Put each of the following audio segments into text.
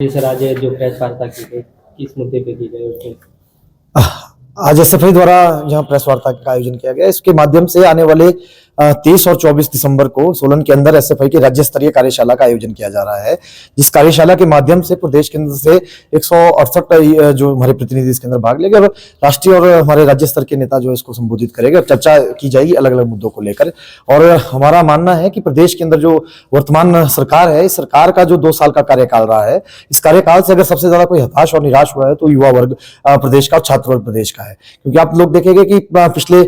Sir आज जो press वार्ता की गई किस मुद्दे पे की गई उसमें? आज एसएफआई द्वारा यहाँ प्रेस वार्ता का आयोजन किया गया। इसके माध्यम से आने वाले 23 और 24 दिसंबर को सोलन के अंदर एसएफआई की राज्य स्तरीय कार्यशाला का आयोजन किया जा रहा है। जिस कार्यशाला के माध्यम से प्रदेश के अंदर से 168 जो हमारे प्रतिनिधि इसके अंदर भाग लेंगे और राष्ट्रीय और हमारे राज्य स्तर के नेता जो इसको संबोधित करेंगे, चर्चा की जाएगी अलग अलग मुद्दों को लेकर। और हमारा मानना है कि प्रदेश के अंदर जो वर्तमान सरकार है, इस सरकार का जो 2 साल का कार्यकाल रहा है, इस कार्यकाल से अगर सबसे ज्यादा कोई हताश और निराश हुआ है तो युवा वर्ग प्रदेश का, छात्र वर्ग प्रदेश का है। क्योंकि आप लोग देखेंगे कि पिछले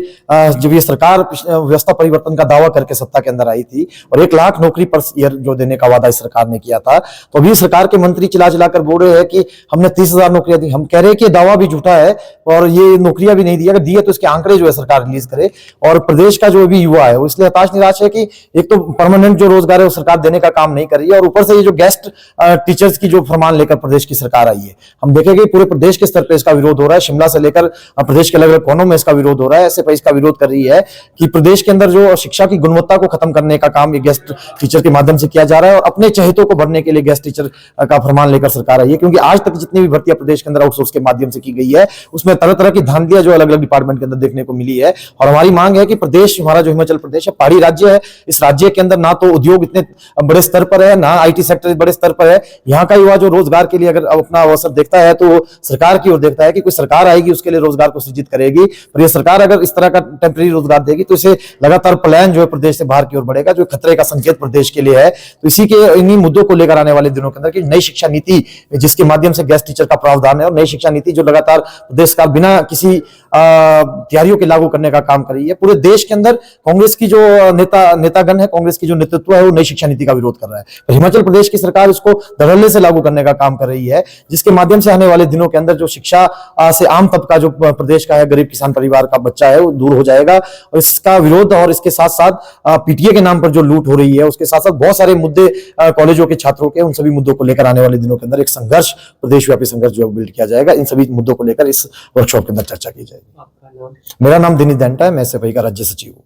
जब ये सरकार व्यवस्था परिवर्तन का दावा करके सत्ता के अंदर आई थी और 1 लाख नौकरी पर ईयर जो देने का वादा इस सरकार ने किया था, तो अभी सरकार के मंत्री चिल्ला चिल्लाकर बोल रहे हैं कि हमने 30,000 नौकरियां दी। हम कह रहे हैं कि दावा भी झूठा है और ये नौकरियां भी नहीं दी। अगर दिए तो इसके आंकड़े जो है सरकार रिलीज करे। और प्रदेश का जो भी युवा है वो इसलिए हताश निराश है कि एक तो परमानेंट जो रोजगार है वो सरकार देने का काम नहीं कर रही है और ऊपर से ये जो गेस्ट टीचर्स की जो फरमान लेकर प्रदेश की सरकार आई है, हम देखेंगे पूरे प्रदेश के स्तर पर इसका विरोध हो रहा है। शिमला से लेकर प्रदेश के अलग अलग कोनों में इसका विरोध हो रहा है। एसएफआई इसका विरोध कर रही है कि प्रदेश के अंदर जो शिक्षा की गुणवत्ता को खत्म करने का काम ये गेस्ट टीचर के माध्यम से किया जा रहा है और अपने चहेतों को भरने के लिए गेस्ट टीचर का फरमान लेकर सरकार आई है। क्योंकि आज तक जितनी भी भर्तियां प्रदेश के अंदर आउटसोर्स के माध्यम से की गई है उसमें तरह तरह की धांधलियां जो अलग अलग डिपार्टमेंट के अंदर देखने को मिली है। और हमारी मांग है कि प्रदेश, हमारा जो हिमाचल प्रदेश है, पहाड़ी राज्य है, इस राज्य के अंदर ना तो उद्योग इतने बड़े स्तर पर है, ना आईटी सेक्टर बड़े स्तर पर है। यहाँ का युवा जो रोजगार के लिए अगर अपना अवसर देखता है तो वो सरकार की ओर देखता है कि कोई सरकार आएगी उसके लिए रोजगार को सृजित करेगी। और ये सरकार अगर इस तरह का टेम्परेरी रोजगार देगी तो इसे लगातार पलायन जो है प्रदेश से बाहर की ओर बढ़ेगा, जो खतरे का संकेत प्रदेश के लिए है। तो इसी के इन्हीं मुद्दों को लेकर आने वाले दिनों के अंदर की नई शिक्षा नीति जिसके माध्यम से गेस्ट टीचर का प्रावधान है और नई शिक्षा नीति जो लगातार प्रदेश का बिना किसी तैयारियों के लागू करने का काम कर रही है। पूरे देश के अंदर कांग्रेस की जो नेतागण है, कांग्रेस की जो नेतृत्व है वो नई शिक्षा नीति का विरोध कर रहा है। तो हिमाचल प्रदेश की सरकार इसको धड़ल्ले से लागू करने का काम कर रही है, जिसके माध्यम से आने वाले दिनों के अंदर जो शिक्षा से आम तबका जो प्रदेश का है, गरीब किसान परिवार का बच्चा है, वो दूर हो जाएगा। और इसका विरोध और इसके साथ साथ पीटीए के नाम पर जो लूट हो रही है उसके साथ साथ बहुत सारे मुद्दे कॉलेजों के छात्रों के, उन सभी मुद्दों को लेकर आने वाले दिनों के अंदर एक संघर्ष, प्रदेशव्यापी संघर्ष जो बिल्ड किया जाएगा। इन सभी मुद्दों को लेकर इस वर्कशॉप के अंदर चर्चा की जाएगी। आपका नाम? मेरा नाम दिनेश दंटा है, मैं एसएफआई का राज्य सचिव हूँ।